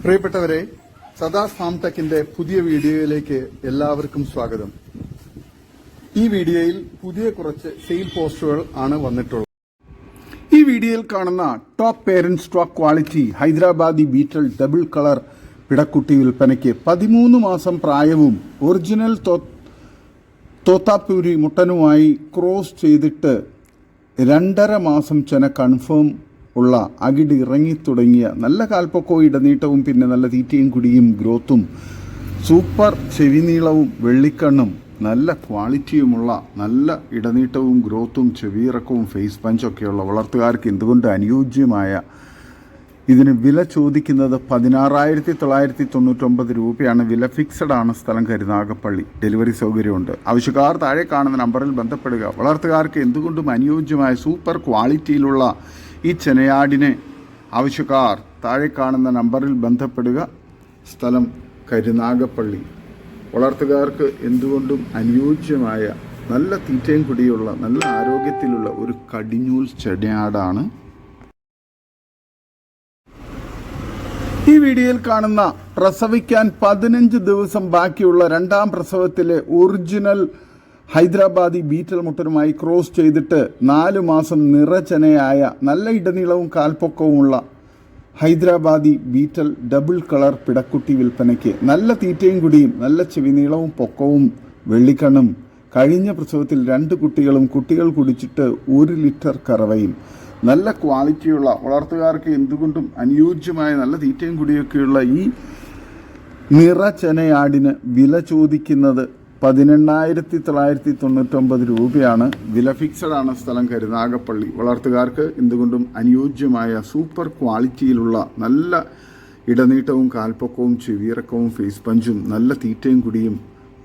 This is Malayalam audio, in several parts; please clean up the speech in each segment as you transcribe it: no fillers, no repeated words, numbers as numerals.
പ്രിയപ്പെട്ടവരെ, സദാസ് ഫാം ടെക്കിന്റെ പുതിയ വീഡിയോയിലേക്ക് എല്ലാവർക്കും സ്വാഗതം. ഈ വീഡിയോയിൽ പുതിയ കുറച്ച് സെയിൽ പോസ്റ്ററുകൾ ആണ് വന്നിട്ടുള്ളത്. ഈ വീഡിയോയിൽ കാണുന്ന top parent stock quality Hyderabadi Beetal double colour പിടക്കുട്ടി വിൽപ്പനയ്ക്ക് 13 മാസം പ്രായവും ഒറിജിനൽ തോത്താപ്പൂരി മുട്ടനുമായി ക്രോസ് ചെയ്തിട്ട് 2.5 മാസം ചെന കൺഫേം ഉള്ള അകിട് ഇറങ്ങിത്തുടങ്ങിയ നല്ല കാൽപ്പൊക്കവും ഇടനീട്ടവും പിന്നെ നല്ല തീറ്റയും കുടിയും ഗ്രോത്തും സൂപ്പർ ചെവിനീളവും വെള്ളിക്കണ്ണും നല്ല ക്വാളിറ്റിയുമുള്ള നല്ല ഇടനീട്ടവും ഗ്രോത്തും ചെവിയിറക്കവും ഫേസ് പഞ്ചൊക്കെയുള്ള വളർത്തുകാർക്ക് എന്തുകൊണ്ട് അനുയോജ്യമായ ഇതിന് വില ചോദിക്കുന്നത് 16,999 രൂപയാണ്. വില ഫിക്സഡ് ആണ്. സ്ഥലം കരുനാഗപ്പള്ളി. ഡെലിവറി സൗകര്യമുണ്ട്. ആവശ്യക്കാർ താഴെ കാണുന്ന നമ്പറിൽ ബന്ധപ്പെടുക. വളർത്തുകാർക്ക് എന്തുകൊണ്ടും അനുയോജ്യമായ സൂപ്പർ ക്വാളിറ്റിയിലുള്ള ഈ ചെനയാടിനെ ആവശ്യക്കാർ താഴെ കാണുന്ന നമ്പറിൽ ബന്ധപ്പെടുക. സ്ഥലം കരുനാഗപ്പള്ളി. വളർത്തുകാർക്ക് എന്തുകൊണ്ടും അനുയോജ്യമായ നല്ല തീറ്റയും കുടിയുള്ള നല്ല ആരോഗ്യത്തിലുള്ള ഒരു കടിഞ്ഞൂൽ ചെനയാടാണ്. ഈ വീഡിയോയിൽ കാണുന്ന പ്രസവിക്കാൻ 15 ദിവസം ബാക്കിയുള്ള 2ാം പ്രസവത്തിലെ ഒറിജിനൽ ഹൈദരാബാദി ബീറ്റൽ മുട്ടനുമായി ക്രോസ് ചെയ്തിട്ട് 4 മാസം നിറചനയായ നല്ല ഇടനീളവും കാൽപ്പൊക്കവുമുള്ള ഹൈദരാബാദി ബീറ്റൽ ഡബിൾ കളർ പിടക്കുട്ടി വിൽപ്പനയ്ക്ക് നല്ല തീറ്റയും കുടിയും നല്ല ചെവിനീളവും പൊക്കവും വെള്ളിക്കണ്ണും കഴിഞ്ഞ പ്രസവത്തിൽ 2 കുട്ടികളും കുട്ടികൾ കുടിച്ചിട്ട് 1 ലിറ്റർ കറവയും നല്ല ക്വാളിറ്റിയുള്ള വളർത്തുകാർക്ക് എന്തുകൊണ്ടും അനുയോജ്യമായ നല്ല തീറ്റയും കുടിയൊക്കെയുള്ള ഈ നിറചനയാടിന് വില ചോദിക്കുന്നത് 18,999 രൂപയാണ്. വില ഫിക്സഡ് ആണ്. സ്ഥലം കരുനാഗപ്പള്ളി. വളർത്തുകാർക്ക് എന്തുകൊണ്ടും അനുയോജ്യമായ സൂപ്പർ ക്വാളിറ്റിയിലുള്ള നല്ല ഇടനീട്ടവും കാൽപ്പൊക്കവും ചെവിയിറക്കവും ഫേസ് പഞ്ചും നല്ല തീറ്റയും കുടിയും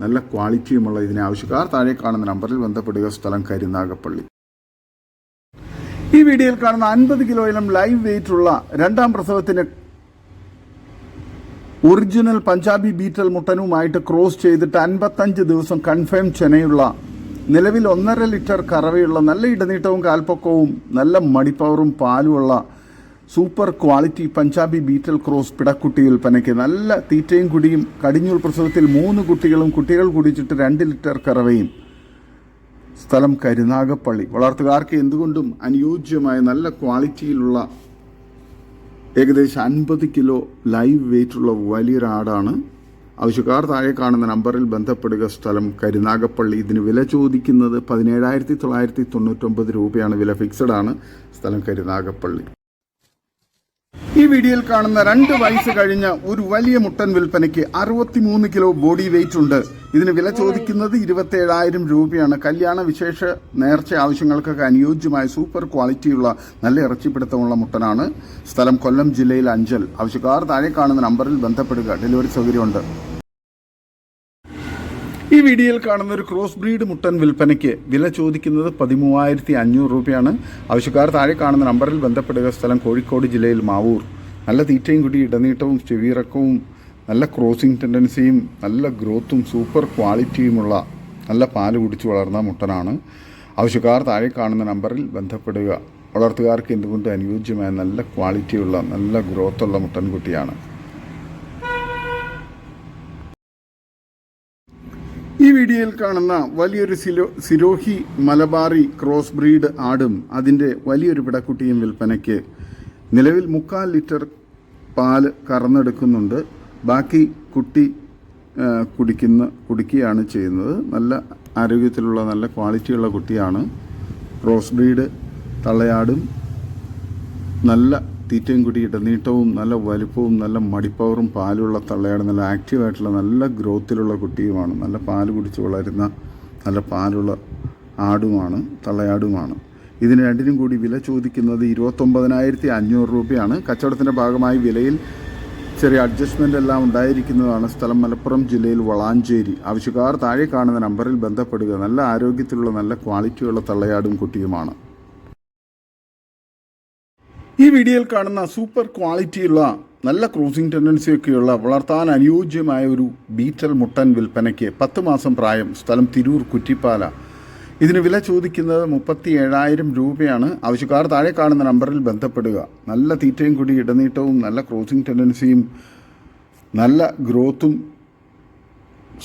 നല്ല ക്വാളിറ്റിയുമുള്ള ഇതിനെ ആവശ്യക്കാർ താഴെ കാണുന്ന നമ്പറിൽ ബന്ധപ്പെടുക. സ്ഥലം കരുനാഗപ്പള്ളി. ഈ വീഡിയോയിൽ കാണുന്ന 50 കിലോയിലും ലൈവ് വെയിറ്റ് ഉള്ള 2ാം പ്രസവത്തിന് ഒറിജിനൽ പഞ്ചാബി ബീറ്റൽ മുട്ടനുമായിട്ട് ക്രോസ് ചെയ്തിട്ട് 55 ദിവസം കൺഫേം ചെനയുള്ള നിലവിൽ 1.5 ലിറ്റർ കറവയുള്ള നല്ല ഇടനീട്ടവും കാൽപ്പൊക്കവും നല്ല മടിപ്പവറും പാലുമുള്ള super quality Punjabi Beetal cross പിടക്കുട്ടി വിൽപ്പനയ്ക്ക് നല്ല തീറ്റയും കുടിയും കടിഞ്ഞൂൽ പ്രസവത്തിൽ 3 കുട്ടികളും കുട്ടികൾ കുടിച്ചിട്ട് 2 ലിറ്റർ കറവയും. സ്ഥലം കരുനാഗപ്പള്ളി. വളർത്തുകാർക്ക് എന്തുകൊണ്ടും അനുയോജ്യമായ നല്ല ക്വാളിറ്റിയിലുള്ള ഏകദേശം 50 കിലോ ലൈവ് വെയിറ്റുള്ള വലിയൊരാടാണ്. ആവശ്യക്കാർ താഴെ കാണുന്ന നമ്പറിൽ ബന്ധപ്പെടുക. സ്ഥലം കരുനാഗപ്പള്ളി. ഇതിന് വില ചോദിക്കുന്നത് 17,999 രൂപയാണ്. വില ഫിക്സഡ് ആണ്. സ്ഥലം കരുനാഗപ്പള്ളി. ഈ വീഡിയോയിൽ കാണുന്ന 2 വയസ്സ് കഴിഞ്ഞ ഒരു വലിയ മുട്ടൻ വിൽപ്പനയ്ക്ക് 63 കിലോ ബോഡി വെയിറ്റ് ഉണ്ട്. ഇതിന് വില ചോദിക്കുന്നത് 27,000 രൂപയാണ്. കല്യാണ വിശേഷ നേർച്ച ആവശ്യങ്ങൾക്കൊക്കെ അനുയോജ്യമായ സൂപ്പർ ക്വാളിറ്റിയുള്ള നല്ല ഇറച്ചിപ്പിടുത്തമുള്ള മുട്ടനാണ്. സ്ഥലം കൊല്ലം ജില്ലയിൽ അഞ്ചൽ. ആവശ്യക്കാർ താഴെ കാണുന്ന നമ്പറിൽ ബന്ധപ്പെടുക. ഡെലിവറി സൗകര്യമുണ്ട്. ഈ വീഡിയോയിൽ കാണുന്ന ഒരു ക്രോസ് ബ്രീഡ് മുട്ടൻ വിൽപ്പനയ്ക്ക് വില ചോദിക്കുന്നത് 13,500 രൂപയാണ്. ആവശ്യക്കാർ താഴെ കാണുന്ന നമ്പറിൽ ബന്ധപ്പെടുക. സ്ഥലം കോഴിക്കോട് ജില്ലയിൽ മാവൂർ. നല്ല തീറ്റയും കുടി ഇടനീട്ടവും ചെവിയിറക്കവും നല്ല ക്രോസിംഗ് ടെൻഡൻസിയും നല്ല ഗ്രോത്തും സൂപ്പർ ക്വാളിറ്റിയുമുള്ള നല്ല പാല് കുടിച്ച് വളർന്ന മുട്ടനാണ്. ആവശ്യക്കാർ താഴെ കാണുന്ന നമ്പറിൽ ബന്ധപ്പെടുക. വളർത്തുകാർക്ക് എന്തുകൊണ്ട് അനുയോജ്യമായ നല്ല ക്വാളിറ്റിയുള്ള നല്ല ഗ്രോത്തുള്ള മുട്ടൻകുട്ടിയാണ്. ഈ വീഡിയോയിൽ കാണുന്ന വലിയൊരു സിരോഹി മലബാറി ക്രോസ് ബ്രീഡ് ആടും അതിൻ്റെ വലിയൊരു പിടക്കുട്ടിയും വിൽപ്പനയ്ക്ക് നിലവിൽ 3/4 ലിറ്റർ പാല് കറന്നെടുക്കുന്നുണ്ട്. ബാക്കി കുട്ടി കുടിക്കുകയാണ് ചെയ്യുന്നത്. നല്ല ആരോഗ്യത്തിലുള്ള നല്ല ക്വാളിറ്റിയുള്ള കുട്ടിയാണ്. ക്രോസ് ബ്രീഡ് തള്ളയാടും നല്ല തീറ്റയും കുടി ഇടനീട്ടവും നല്ല വലിപ്പവും നല്ല മടിപ്പവറും പാലുള്ള തള്ളയാട് നല്ല ആക്റ്റീവായിട്ടുള്ള നല്ല ഗ്രോത്തിലുള്ള കുട്ടിയുമാണ്. നല്ല പാല് കുടിച്ച് വളരുന്ന നല്ല പാലുള്ള ആടുമാണ് തള്ളയാടുമാണ്. ഇതിന് രണ്ടിനും കൂടി വില ചോദിക്കുന്നത് 29,500 രൂപയാണ്. കച്ചവടത്തിൻ്റെ ഭാഗമായി വിലയിൽ ചെറിയ അഡ്ജസ്റ്റ്മെൻ്റ് എല്ലാം ഉണ്ടായിരിക്കുന്നതാണ്. സ്ഥലം മലപ്പുറം ജില്ലയിൽ വളാഞ്ചേരി. ആവശ്യക്കാർ താഴെ കാണുന്ന നമ്പറിൽ ബന്ധപ്പെടുക. നല്ല ആരോഗ്യത്തിലുള്ള നല്ല ക്വാളിറ്റിയുള്ള തള്ളയാടും കുട്ടിയുമാണ്. ഈ വീഡിയോയിൽ കാണുന്ന സൂപ്പർ ക്വാളിറ്റിയുള്ള നല്ല ക്രൂസിംഗ് ടെൻഡൻസിയൊക്കെയുള്ള വളർത്താൻ അനുയോജ്യമായ ഒരു ബീറ്റൽ മുട്ടൻ വിൽപ്പനയ്ക്ക് 10 മാസം പ്രായം, സ്ഥലം തിരൂർ കുറ്റിപ്പാല. ഇതിന് വില ചോദിക്കുന്നത് 37,000 രൂപയാണ്. ആവശ്യക്കാർ താഴെ കാണുന്ന നമ്പറിൽ ബന്ധപ്പെടുക. നല്ല തീറ്റയും കൂടി ഇടനീട്ടവും നല്ല ക്രോസിംഗ് ടെൻഡൻസിയും നല്ല ഗ്രോത്തും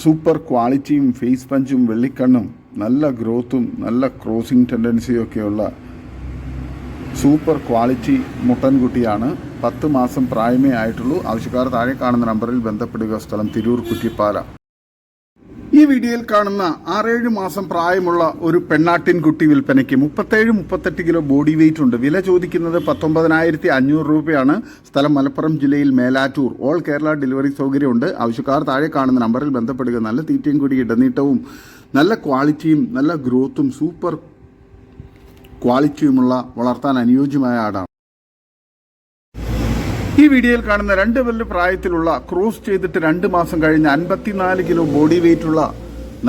സൂപ്പർ ക്വാളിറ്റിയും ഫേസ് പഞ്ചും വെള്ളിക്കണ്ണും നല്ല ഗ്രോത്തും നല്ല ക്രോസിംഗ് ടെൻഡൻസിയൊക്കെയുള്ള സൂപ്പർ ക്വാളിറ്റി മുട്ടൻകുട്ടിയാണ്. 10 മാസം പ്രായമേ ആയിട്ടുള്ളൂ. ആവശ്യക്കാർ താഴെ കാണുന്ന നമ്പറിൽ ബന്ധപ്പെടുക. സ്ഥലം തിരൂർ കുറ്റിപ്പാല. ഈ വീഡിയോയിൽ കാണുന്ന 6-7 മാസം പ്രായമുള്ള ഒരു പെണ്ണാട്ടിൻ കുട്ടി വിൽപ്പനയ്ക്ക് 37-38 കിലോ ബോഡി വെയിറ്റ് ഉണ്ട്. വില ചോദിക്കുന്നത് 19,500 രൂപയാണ്. സ്ഥലം മലപ്പുറം ജില്ലയിൽ മേലാറ്റൂർ. ഓൾ കേരള ഡെലിവറി സൗകര്യമുണ്ട്. ആവശ്യക്കാർ താഴെ കാണുന്ന നമ്പറിൽ ബന്ധപ്പെടുക. നല്ല തീറ്റയും കൂടി ഇടനീട്ടവും നല്ല ക്വാളിറ്റിയും നല്ല ഗ്രോത്തും സൂപ്പർ ക്വാളിറ്റിയുമുള്ള വളർത്താൻ അനുയോജ്യമായ ആടാണ്. ഈ വീഡിയോയിൽ കാണുന്ന 2 വല്ല് പ്രായത്തിലുള്ള ക്രോസ് ചെയ്തിട്ട് 2 മാസം കഴിഞ്ഞ് 54 കിലോ ബോഡി വെയിറ്റുള്ള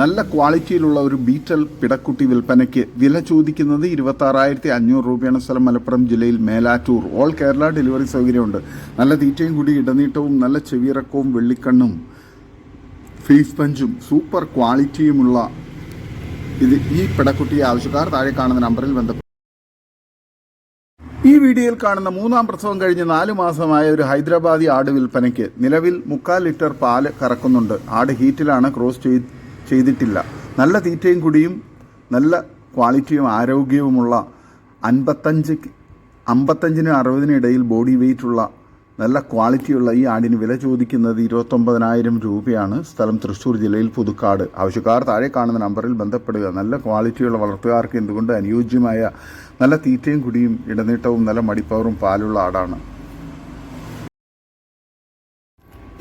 നല്ല ക്വാളിറ്റിയിലുള്ള ഒരു ബീറ്റൽ പിടക്കുട്ടി വിൽപ്പനയ്ക്ക് വില ചോദിക്കുന്നത് 26,500 രൂപയാണ്. സ്ഥലം മലപ്പുറം ജില്ലയിൽ മേലാറ്റൂർ. ഓൾ കേരള ഡെലിവറി സൗകര്യമുണ്ട്. നല്ല തീറ്റയും കൂടി ഇടനീട്ടവും നല്ല ചെവിയിറക്കവും വെള്ളിക്കണ്ണും ഫേസ് പഞ്ചും സൂപ്പർ ക്വാളിറ്റിയുമുള്ള ഈ പിടക്കുട്ടിയെ ആവശ്യക്കാർ താഴെ കാണുന്ന നമ്പറിൽ ബന്ധപ്പെടും. ഈ വീഡിയോയിൽ കാണുന്ന 3ാം പ്രസവം കഴിഞ്ഞ് 4 മാസമായ ഒരു ഹൈദരാബാദി ആട് വിൽപ്പനയ്ക്ക് നിലവിൽ 3/4 ലിറ്റർ പാല് കറക്കുന്നുണ്ട്. ആട് ഹീറ്റിലാണ്, ക്രോസ് ചെയ്തിട്ടില്ല. നല്ല തീറ്റയും കുടിയും നല്ല ക്വാളിറ്റിയും ആരോഗ്യവുമുള്ള 55-നും 60-നും ഇടയിൽ ബോഡി വെയിറ്റുള്ള നല്ല ക്വാളിറ്റിയുള്ള ഈ ആടിന് വില ചോദിക്കുന്നത് 29,000 രൂപയാണ്. സ്ഥലം തൃശ്ശൂർ ജില്ലയിൽ പുതുക്കാട്. ആവശ്യക്കാർ താഴെ കാണുന്ന നമ്പറിൽ ബന്ധപ്പെടുക. നല്ല ക്വാളിറ്റിയുള്ള വളർത്തുകാർക്ക് എന്തുകൊണ്ട് അനുയോജ്യമായ നല്ല തീറ്റയും കുടിയും ഇടനീട്ടവും നല്ല മടിപ്പവറും പാലുള്ള ആടാണ്.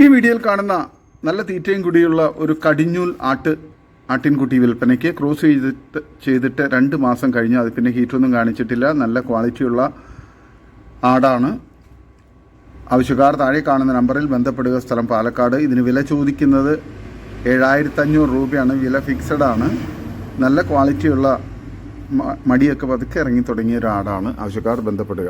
ഈ വീഡിയോയിൽ കാണുന്ന നല്ല തീറ്റയും കുടിയുള്ള ഒരു കടിഞ്ഞൂൽ ആട്ടിൻകുട്ടി വിൽപ്പനയ്ക്ക് ക്രോസ് ചെയ്തിട്ട് 2 മാസം കഴിഞ്ഞ് അത് പിന്നെ ഹീറ്റൊന്നും കാണിച്ചിട്ടില്ല. നല്ല ക്വാളിറ്റിയുള്ള ആടാണ്. ആവശ്യക്കാർ താഴെ കാണുന്ന നമ്പറിൽ ബന്ധപ്പെടുക. സ്ഥലം പാലക്കാട്. ഇതിന് വില ചോദിക്കുന്നത് 7,500 രൂപയാണ്. വില ഫിക്സഡ് ആണ്. നല്ല ക്വാളിറ്റിയുള്ള മടിയൊക്കെ പതുക്കെ ഇറങ്ങി തുടങ്ങിയ ഒരു ആടാണ്. ആവശ്യക്കാർ ബന്ധപ്പെടുക.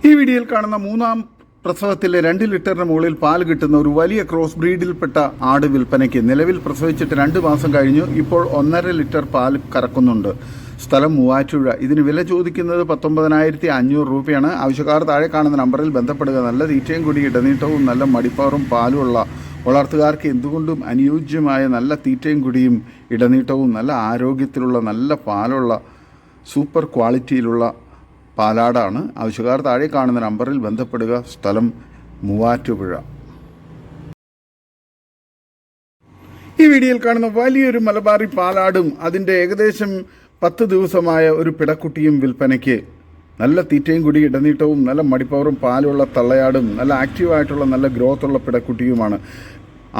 ഈ വീഡിയോയിൽ കാണുന്ന 3ാം പ്രസവത്തിലെ 2 ലിറ്ററിന് മുകളിൽ പാൽ കിട്ടുന്ന ഒരു വലിയ ക്രോസ് ബ്രീഡിൽപ്പെട്ട ആട് വിൽപ്പനയ്ക്ക് നിലവിൽ പ്രസവിച്ചിട്ട് 2 മാസം കഴിഞ്ഞു. ഇപ്പോൾ 1.5 ലിറ്റർ പാൽ കറക്കുന്നുണ്ട്. സ്ഥലം മൂവാറ്റുപുഴ. ഇതിന് വില ചോദിക്കുന്നത് 19,500 രൂപയാണ്. ആവശ്യക്കാർ താഴെ കാണുന്ന നമ്പറിൽ ബന്ധപ്പെടുക. നല്ല തീറ്റയും കൂടി ഇടനീട്ടവും നല്ല മടിപ്പവറും പാലുമുള്ള വളർത്തുകാർക്ക് എന്തുകൊണ്ടും അനുയോജ്യമായ നല്ല തീറ്റയും കുടിയും ഇടനീട്ടവും നല്ല ആരോഗ്യത്തിലുള്ള നല്ല പാലുള്ള സൂപ്പർ ക്വാളിറ്റിയിലുള്ള പാലാടാണ്. ആവശ്യക്കാർ താഴെ കാണുന്ന നമ്പറിൽ ബന്ധപ്പെടുക. സ്ഥലം മൂവാറ്റുപുഴ. ഈ വീഡിയോയിൽ കാണുന്ന വലിയൊരു മലബാറി പാലാടും അതിൻ്റെ ഏകദേശം 10 ദിവസമായ ഒരു പിടക്കുട്ടിയും വിൽപ്പനയ്ക്ക്. നല്ല തീറ്റയും കൂടി ഇടനീട്ടവും നല്ല മടിപ്പവറും പാലുള്ള തള്ളയാടും നല്ല ആക്റ്റീവായിട്ടുള്ള നല്ല ഗ്രോത്തുള്ള പിടക്കുട്ടിയുമാണ്.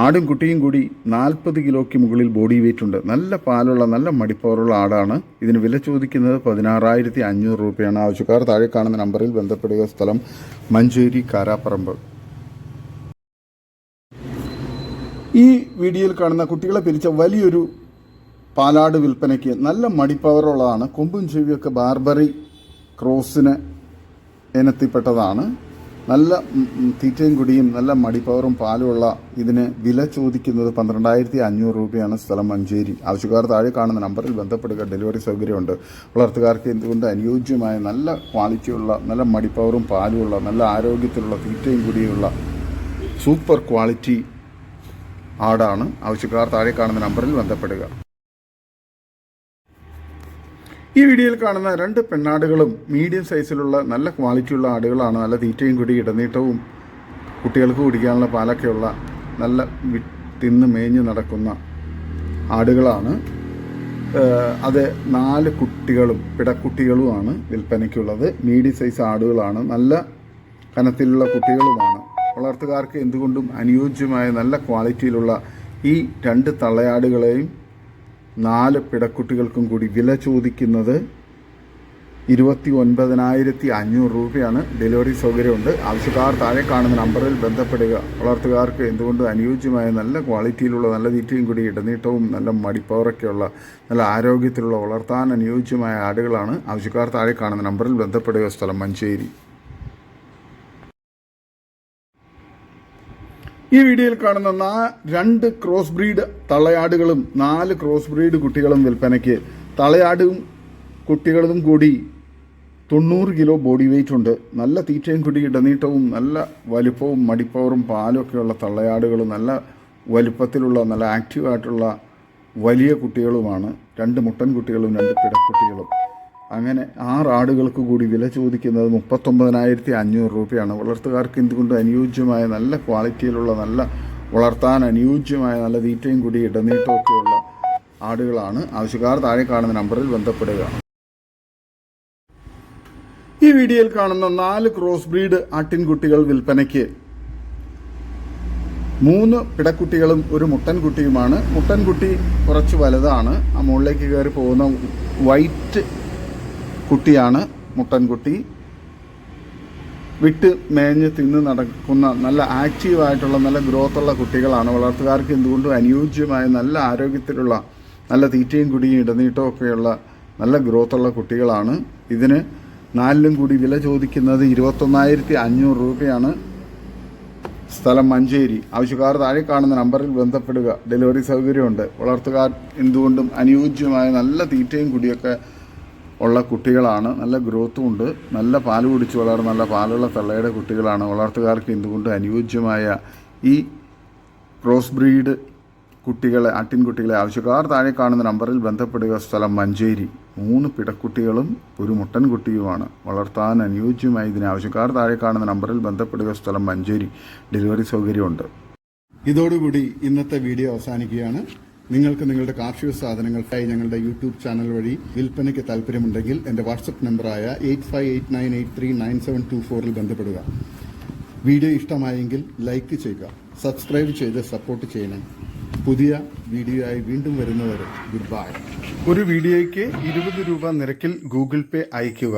ആടും കുട്ടിയും കൂടി 40 കിലോയ്ക്ക് മുകളിൽ ബോഡി വെയിറ്റ് ഉണ്ട്. നല്ല പാലുള്ള നല്ല മടിപ്പവറുള്ള ആടാണ്. ഇതിന് വില ചോദിക്കുന്നത് 16,500 രൂപയാണ്. ആവശ്യക്കാർ താഴെ കാണുന്ന നമ്പറിൽ ബന്ധപ്പെടുക. സ്ഥലം മഞ്ചേരി കാരാപ്പറമ്പ്. ഈ വീഡിയോയിൽ കാണുന്ന കുട്ടികളെ പിരിച്ച വലിയൊരു പാലാട് വിൽപ്പനയ്ക്ക് നല്ല മടിപ്പവറുള്ളതാണ്. കൊമ്പും ചെവിയൊക്കെ ബാർബറി ക്രോസിന് ഇനത്തിൽപ്പെട്ടതാണ്. നല്ല തീറ്റയും കുടിയും നല്ല മടിപ്പവറും പാലുമുള്ള ഇതിന് വില ചോദിക്കുന്നത് 12,500 രൂപയാണ്. സ്ഥലം മഞ്ചേരി. ആവശ്യക്കാർ താഴെ കാണുന്ന നമ്പറിൽ ബന്ധപ്പെടുക. ഡെലിവറി സൗകര്യമുണ്ട്. വളർത്തുകാർക്ക് എന്തുകൊണ്ട് അനുയോജ്യമായ നല്ല ക്വാളിറ്റിയുള്ള നല്ല മടിപ്പവറും പാലുമുള്ള നല്ല ആരോഗ്യത്തിലുള്ള തീറ്റയും കുടിയുള്ള സൂപ്പർ ക്വാളിറ്റി ആടാണ്. ആവശ്യക്കാർ താഴെ കാണുന്ന നമ്പറിൽ ബന്ധപ്പെടുക. ഈ വീഡിയോയിൽ കാണുന്ന 2 പെണ്ണാടുകളും മീഡിയം സൈസിലുള്ള നല്ല ക്വാളിറ്റിയുള്ള ആടുകളാണ്. നല്ല തീറ്റയും കൂടി ഇടനീട്ടവും കുട്ടികൾക്ക് കുടിക്കാനുള്ള പാലൊക്കെയുള്ള നല്ല തിന്ന് മേഞ്ഞ് നടക്കുന്ന ആടുകളാണ്. അത് 4 കുട്ടികളും പിടക്കുട്ടികളുമാണ് വിൽപ്പനയ്ക്കുള്ളത്. Medium size ആടുകളാണ്. നല്ല കനത്തിലുള്ള കുട്ടികളുമാണ്. വളർത്തുകാർക്ക് എന്തുകൊണ്ടും അനുയോജ്യമായ നല്ല ക്വാളിറ്റിയിലുള്ള ഈ 2 തള്ളയാടുകളെയും 4 പിടക്കുട്ടികൾക്കും കൂടി വില ചോദിക്കുന്നത് 29,500 രൂപയാണ്. ഡെലിവറി സൗകര്യമുണ്ട്. ആവശ്യക്കാർ താഴെ കാണുന്ന നമ്പറിൽ ബന്ധപ്പെടുക. വളർത്തുകാർക്ക് എന്തുകൊണ്ടും അനുയോജ്യമായ നല്ല ക്വാളിറ്റിയിലുള്ള നല്ല തീറ്റയും കൂടി ഇടനീട്ടവും നല്ല മടിപ്പവറൊക്കെയുള്ള നല്ല ആരോഗ്യത്തിലുള്ള വളർത്താൻ അനുയോജ്യമായ ആടുകളാണ്. ആവശ്യക്കാർ താഴെ കാണുന്ന നമ്പറിൽ ബന്ധപ്പെടുക. സ്ഥലം മഞ്ചേരി. ഈ വീഡിയോയിൽ കാണുന്ന 2 ക്രോസ് ബ്രീഡ് തള്ളയാടുകളും 4 ക്രോസ് ബ്രീഡ് കുട്ടികളും വിൽപ്പനയ്ക്ക്. തള്ളയാടും കുട്ടികളും കൂടി 90 കിലോ ബോഡി വെയിറ്റ് ഉണ്ട്. നല്ല തീറ്റയും കൂടി ഇടനീട്ടവും നല്ല വലുപ്പവും മടിപ്പവറും പാലും ഒക്കെയുള്ള തള്ളയാടുകളും നല്ല വലുപ്പത്തിലുള്ള നല്ല ആക്റ്റീവായിട്ടുള്ള വലിയ കുട്ടികളുമാണ്. 2 മുട്ടൻ കുട്ടികളും 2 പിടക്കുട്ടികളും. അങ്ങനെ 6 ആടുകൾക്ക് കൂടി വില ചോദിക്കുന്നത് 39,500 രൂപയാണ്. വളർത്തുകാർക്ക് എന്തുകൊണ്ട് അനുയോജ്യമായ നല്ല ക്വാളിറ്റിയിലുള്ള നല്ല വളർത്താൻ അനുയോജ്യമായ നല്ല തീറ്റയും കൂടി ഇടനീട്ടമൊക്കെയുള്ള ആടുകളാണ്. ആവശ്യക്കാർ താഴെ കാണുന്ന നമ്പറിൽ ബന്ധപ്പെടുക. ഈ വീഡിയോയിൽ കാണുന്ന 4 ക്രോസ് ബ്രീഡ് ആട്ടിൻകുട്ടികൾ വിൽപ്പനയ്ക്ക്. 3 പിടക്കുട്ടികളും 1 മുട്ടൻകുട്ടിയുമാണ്. മുട്ടൻകുട്ടി കുറച്ച് വലുതാണ്. ആ മുകളിലേക്ക് കയറി പോകുന്ന വൈറ്റ് കുട്ടിയാണ് മുട്ടൻകുട്ടി. വിട്ട് മേഞ്ഞ് തിന്ന് നടക്കുന്ന നല്ല ആക്റ്റീവായിട്ടുള്ള നല്ല ഗ്രോത്തുള്ള കുട്ടികളാണ്. വളർത്തുകാർക്ക് എന്തുകൊണ്ടും അനുയോജ്യമായ നല്ല ആരോഗ്യത്തിലുള്ള നല്ല തീറ്റയും കുടിയും ഇടനീട്ടവും ഒക്കെയുള്ള നല്ല ഗ്രോത്തുള്ള കുട്ടികളാണ്. ഇതിന് 4ലും കൂടി വില ചോദിക്കുന്നത് 29,500 രൂപയാണ്. സ്ഥലം മഞ്ചേരി. ആവശ്യക്കാർ താഴെ കാണുന്ന നമ്പറിൽ ബന്ധപ്പെടുക. ഡെലിവറി സൗകര്യമുണ്ട്. വളർത്തുകാർ എന്തുകൊണ്ടും അനുയോജ്യമായ നല്ല തീറ്റയും കുടിയൊക്കെ ഉള്ള കുട്ടികളാണ്. നല്ല ഗ്രോത്തും ഉണ്ട്. നല്ല പാല് കുടിച്ച് വളർന്ന നല്ല പാലുള്ള തള്ളയുടെ കുട്ടികളാണ്. വളർത്തുകാർക്ക് എന്തുകൊണ്ട് അനുയോജ്യമായ ഈ ക്രോസ് ബ്രീഡ് കുട്ടികളെ ആട്ടിൻകുട്ടികളെ ആവശ്യക്കാർ താഴെ കാണുന്ന നമ്പറിൽ ബന്ധപ്പെടുക. സ്ഥലം മഞ്ചേരി. 3 പിടക്കുട്ടികളും 1 മുട്ടൻകുട്ടിയുമാണ്. വളർത്താൻ അനുയോജ്യമായി ഇതിന് ആവശ്യക്കാർ താഴെ കാണുന്ന നമ്പറിൽ ബന്ധപ്പെടുക. സ്ഥലം മഞ്ചേരി. ഡെലിവറി സൗകര്യമുണ്ട്. ഇതോടുകൂടി ഇന്നത്തെ വീഡിയോ അവസാനിക്കുകയാണ്. നിങ്ങൾക്ക് നിങ്ങളുടെ കാർഷിക സാധനങ്ങൾക്കായി ഞങ്ങളുടെ യൂട്യൂബ് ചാനൽ വഴി വിൽപ്പനയ്ക്ക് താല്പര്യമുണ്ടെങ്കിൽ എൻ്റെ വാട്സപ്പ് നമ്പറായ 8589839724 ബന്ധപ്പെടുക. വീഡിയോ ഇഷ്ടമായെങ്കിൽ ലൈക്ക് ചെയ്യുക, സബ്സ്ക്രൈബ് ചെയ്ത് സപ്പോർട്ട് ചെയ്യണം. പുതിയ വീഡിയോ ആയി വീണ്ടും വരുന്നവരെ ഗുഡ് ബൈ. ഒരു വീഡിയോയ്ക്ക് 20 രൂപ നിരക്കിൽ ഗൂഗിൾ പേ അയയ്ക്കുക.